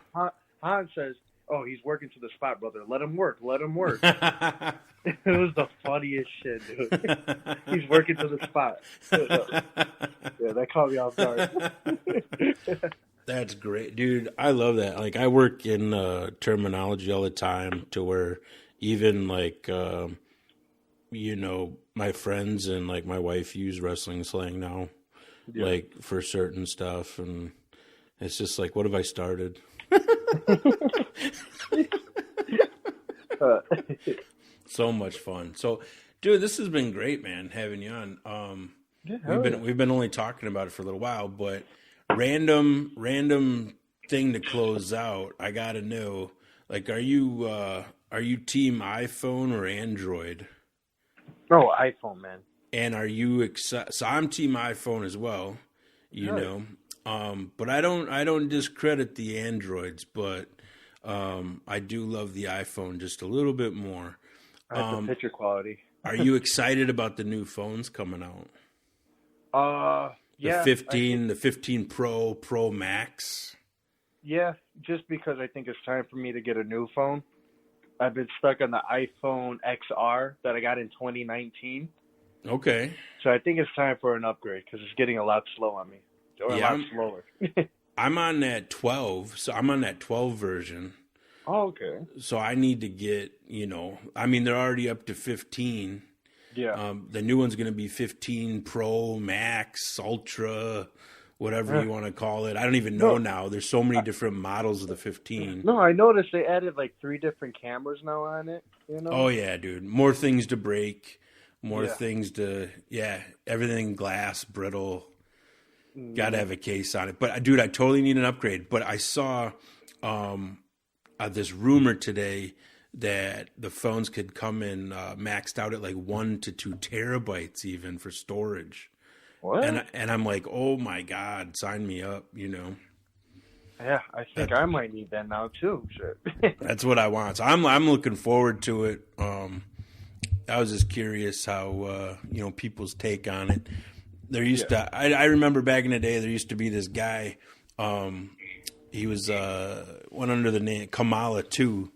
Hans says, "Oh, he's working to the spot, brother. Let him work. Let him work." It was the funniest shit, dude. He's working to the spot. Yeah, that caught me off guard. That's great, dude. I love that. Like, I work in terminology all the time to where even like, you know, my friends and like my wife use wrestling slang now, like for certain stuff. And it's just like, what have I started? So much fun. So, dude, this has been great, man, having you on. We've been only talking about it for a little while, but random thing to close out. I gotta know, like, are you team iPhone or Android? Oh, iPhone, man. And are you so I'm team iPhone as well, you know. But I don't discredit the Androids, but I do love the iPhone just a little bit more. The picture quality. Are you excited about the new phones coming out? Yeah. The 15 Pro Max. Yeah, just because I think it's time for me to get a new phone. I've been stuck on the iPhone XR that I got in 2019. Okay. So I think it's time for an upgrade because it's getting a lot slow on me. Or a lot slower. I'm on that 12, so I'm on that 12 version. Oh, okay. So I need to get, you know, I mean, they're already up to 15. Yeah. The new one's going to be 15 Pro, Max, Ultra, whatever you want to call it. I don't even know now. There's so many different models of the 15. No, I noticed they added like 3 different cameras now on it. You know? Oh, yeah, dude. More things to break. More things to, everything glass, brittle. Got to have a case on it. But, dude, I totally need an upgrade. But I saw this rumor today that the phones could come in maxed out at like 1 to 2 terabytes even for storage. What? And I'm like, oh my God, sign me up, you know. Yeah, I think I might need that now too. Shit. That's what I want. So I'm looking forward to it. I was just curious how people's take on it. There used to I remember back in the day there used to be this guy. He was went under the name Kamala 2,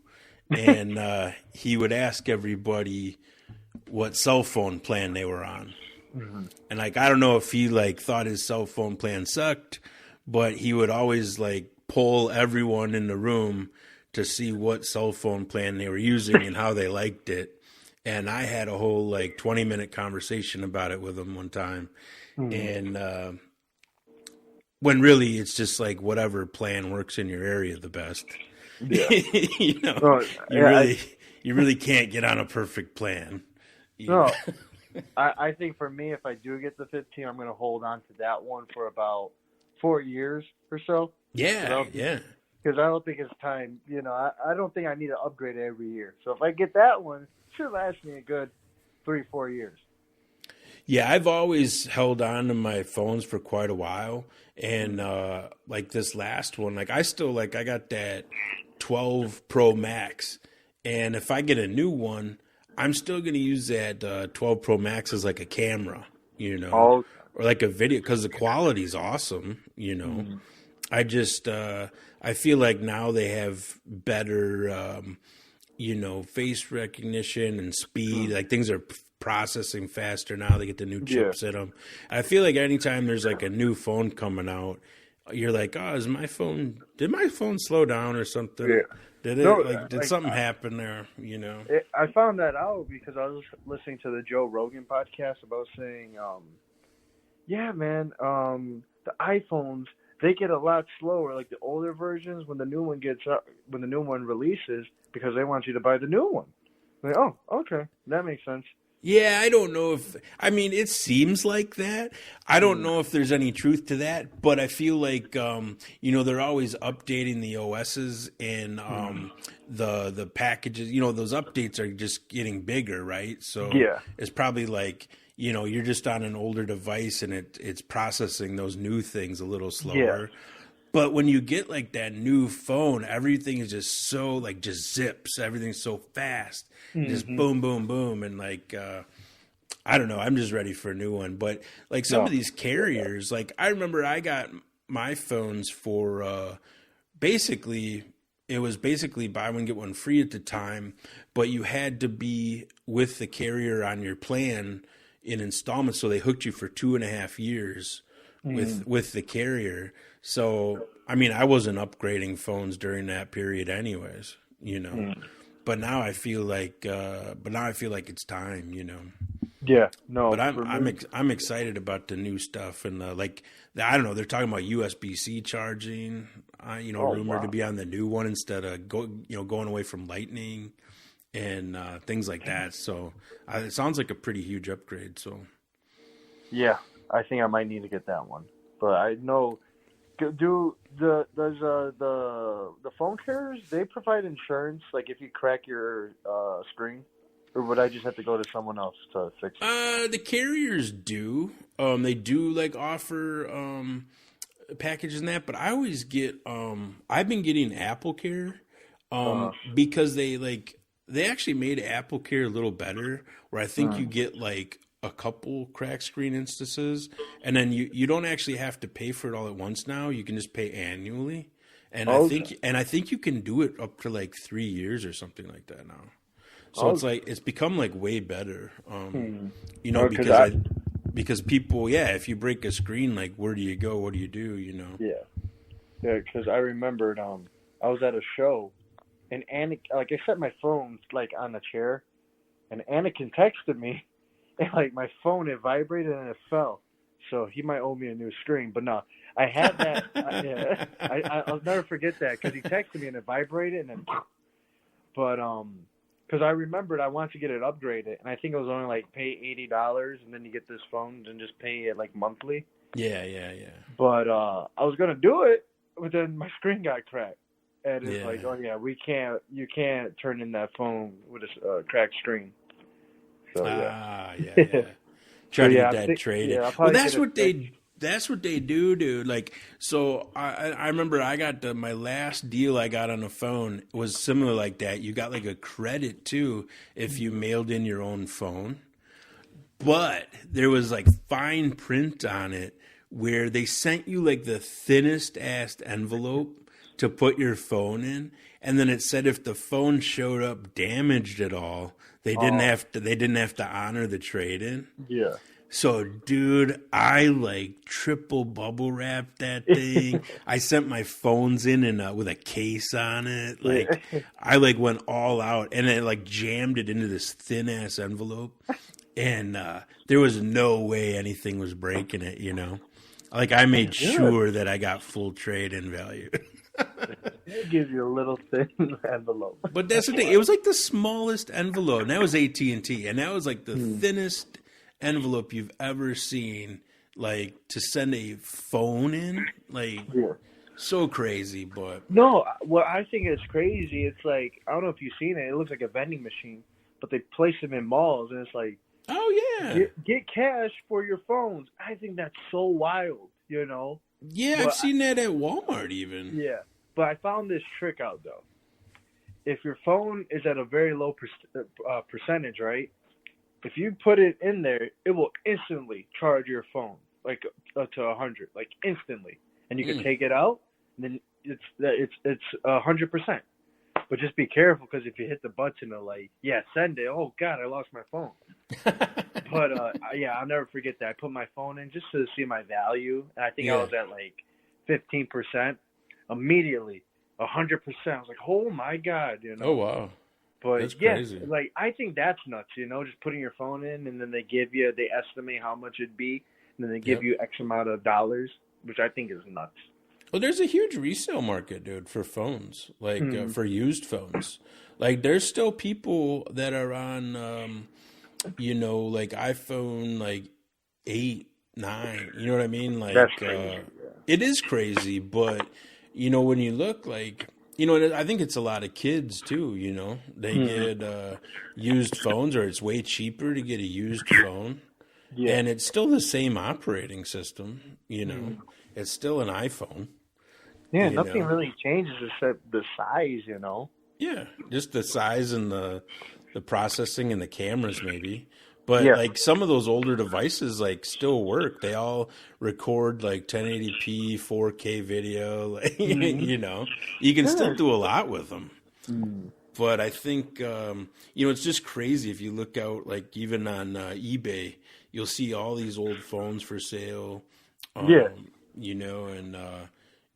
and he would ask everybody what cell phone plan they were on. Mm-hmm. And like I don't know if he like thought his cell phone plan sucked, but he would always like poll everyone in the room to see what cell phone plan they were using and how they liked it. And I had a whole like 20-minute conversation about it with him one time. Mm-hmm. And when really it's just like whatever plan works in your area the best. Yeah. You really can't get on a perfect plan. No. I think for me, if I do get the 15, I'm going to hold on to that one for about 4 years or so. Yeah, yeah. Because I don't think it's time. I don't think I need to upgrade every year. So if I get that one, it should last me a good 3-4 years. Yeah, I've always held on to my phones for quite a while. And like this last one, like I got that 12 Pro Max. And if I get a new one, I'm still going to use that 12 Pro Max as like a camera, or like a video because the quality is awesome, Mm-hmm. I just, I feel like now they have better, face recognition and speed. Like things are processing faster now. They get the new chips in them. I feel like anytime there's like a new phone coming out, you're like, oh, did my phone slow down or something? Yeah. Did something happen there, I found that out because I was listening to the Joe Rogan podcast about saying, the iPhones, they get a lot slower, like the older versions when the new one releases, because they want you to buy the new one. Like, oh, okay, that makes sense. Yeah, I don't know it seems like that. I don't know if there's any truth to that, but I feel like, they're always updating the OSs and the packages. Those updates are just getting bigger, right? So it's probably like, you're just on an older device and it's processing those new things a little slower. Yeah. But when you get like that new phone, everything is just so like just zips. Everything's so fast, just boom, boom, boom, and like I don't know. I'm just ready for a new one. But like some of these carriers, like I remember I got my phones for basically buy one get one free at the time, but you had to be with the carrier on your plan in installments, so they hooked you for 2.5 years with the carrier. So, I mean, I wasn't upgrading phones during that period anyways, but now I feel like it's time, Yeah, no. But I'm excited about the new stuff and I don't know, they're talking about USB-C charging, rumored to be on the new one instead of going away from Lightning and things like that. So, it sounds like a pretty huge upgrade, so. Yeah, I think I might need to get that one. But I know the phone carriers, they provide insurance, like if you crack your screen, or would I just have to go to someone else to fix it? The carriers do. They do like offer packages and that, but I always get I've been getting Apple Care because they actually made Apple Care a little better, where I think you get like a couple crack screen instances, and then you don't actually have to pay for it all at once now. You can just pay annually, and I think you can do it up to like 3 years or something like that now. So it's become like way better, because people, if you break a screen, like where do you go? What do you do? Yeah, because I remembered I was at a show, and I set my phone like on the chair, and Anakin texted me. And, like, my phone, it vibrated and it fell. So he might owe me a new screen. But no, I had that. I'll never forget that because he texted me and it vibrated. And then, but because I remembered I wanted to get it upgraded. And I think it was only, like, pay $80 and then you get this phone and just pay it, like, monthly. Yeah. But I was going to do it, but then my screen got cracked. And it's like, oh yeah, you can't turn in that phone with a cracked screen. So yeah. Try to get that traded. Well, that's what they do, dude. Like, so I remember I got my last deal I got on a phone was similar like that. You got like a credit too if you mailed in your own phone. But there was like fine print on it where they sent you like the thinnest ass envelope to put your phone in, and then it said if the phone showed up damaged at all, they didn't have to honor the trade-in. Yeah. So, dude, I like triple bubble wrapped that thing. I sent my phones in and with a case on it. Like, I like went all out, and it like jammed it into this thin ass envelope, and there was no way anything was breaking it. You know, like I made sure that I got full trade-in value. It gives you a little thin envelope. But that's the thing. It was like the smallest envelope, and that was AT&T, and that was like the thinnest envelope you've ever seen, like to send a phone in, like so crazy. But no, what I think is crazy, it's like, I don't know if you've seen it, it looks like a vending machine, but they place them in malls, and it's like, oh yeah, get cash for your phones. I think that's so wild, you know. Yeah, but I've seen that at Walmart even. Yeah, but I found this trick out though. If your phone is at a very low percentage, right? If you put it in there, it will instantly charge your phone like to 100, like instantly, and you can take it out. And then it's 100%. But just be careful, because if you hit the button of like, send it. Oh God, I lost my phone. But I'll never forget that. I put my phone in just to see my value, and I think I was at like 15%. Immediately, 100%. I was like, oh my God, you know. Oh wow. But that's crazy. like I think that's nuts, you know, just putting your phone in, and then they estimate how much it'd be, and then they give you X amount of dollars, which I think is nuts. Well, there's a huge resale market, dude, for phones, like for used phones. Like there's still people that are on, like iPhone like 8, 9. You know what I mean? Like that's crazy. It is crazy, but when you look like. I think it's a lot of kids too, they get used phones, or it's way cheaper to get a used phone. Yeah. And it's still the same operating system, it's still an iPhone. Yeah, nothing really changes except the size, Yeah, just the size and the processing and the cameras maybe. But like some of those older devices like still work. They all record like 1080p, 4K video. Like, you can still do a lot with them. But I think it's just crazy if you look out like even on eBay, you'll see all these old phones for sale. And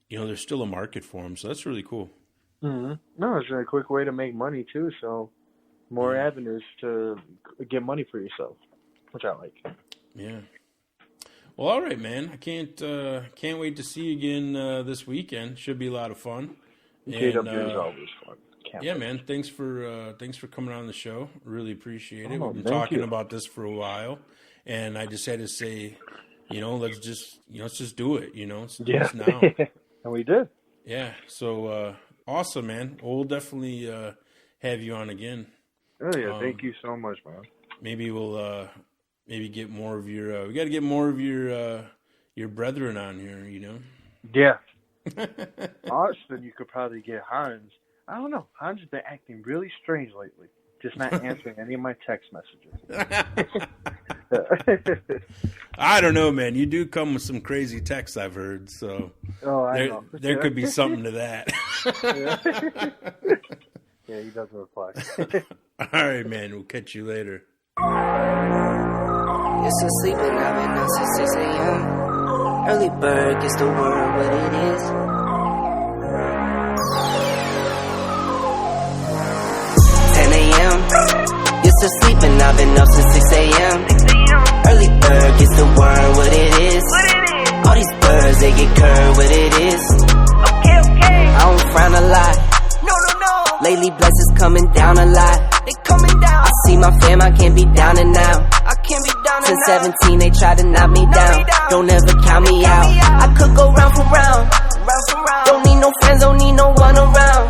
there's still a market for them. So that's really cool. Mm-hmm. No, it's a quick way to make money too. So. More avenues to get money for yourself, which I like. Yeah. Well, all right, man. I can't wait to see you again this weekend. Should be a lot of fun. KW is always fun. Can't wait. Man. Thanks for coming on the show. Really appreciate it. We've been talking about this for a while, and I just had to say, let's just do it. It's now. And we did. Yeah. So awesome, man. We'll definitely have you on again. Oh yeah, thank you so much, man. Maybe we'll get more of your. We got to get more of your brethren on here. Yeah. Austin, you could probably get Hans. I don't know. Hans has been acting really strange lately. Just not answering any of my text messages. I don't know, man. You do come with some crazy texts, I've heard. So there could be something to that. Yeah, he doesn't reply. All right, man. We'll catch you later. It's a sleeping, I've been up since 6 a.m. Early bird gets the word what it is. 10 a.m. Used to sleeping, I've been up since 6 a.m. Early bird gets the word what it is. All these birds, they get curved what it is. Okay. I don't frown a lot. No. Lately blessings coming down a lot. They coming down. I see my fam, I can't be down and out. I can't be down and out. Since 17 they tried to knock me down. Don't ever count me out. I could go round for round. Don't need no friends, don't need no one around.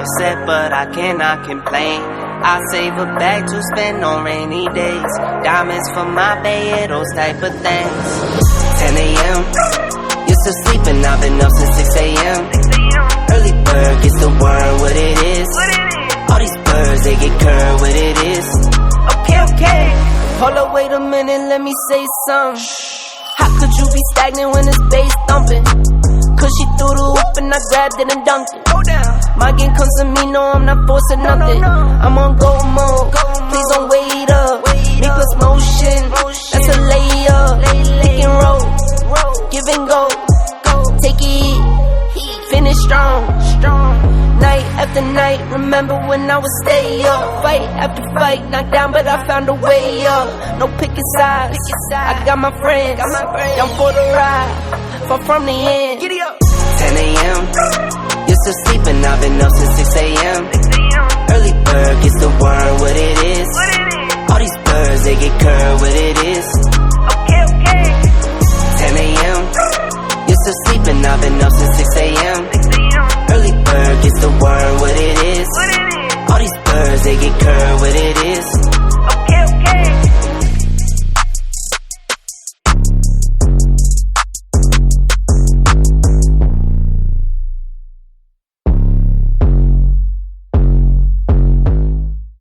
upset, but I cannot complain. I save a bag to spend on rainy days. Diamonds for my bae, those type of things. 10 a.m. You're still sleeping, I've been up since 6 a.m. Early bird gets the worm, what it is. All these birds, they get curved, what it is. Okay. Hold up, wait a minute, let me say something. How could you be stagnant when it's bass thumping? Cause she threw the hoop and I grabbed it and dunked it. My game comes to me, no, I'm not forcing nothing. I'm on go mode, please don't wait up. Me plus motion, that's a layup. Pick and roll, give and go. Take it, finish strong. Night after night, remember when I would stay up. Fight after fight, knocked down, but I found a way up. No picking sides, I got my friends, down for the ride, far from the end. 10 a.m. You're still sleeping, I've been up since 6 a.m. Early bird gets the worm, what it is. All these birds, they get curved, what it is. Okay. 10 a.m. You're still sleeping, I've been up since 6 a.m. Early bird gets the worm, what it is. All these birds, they get curved, what it is.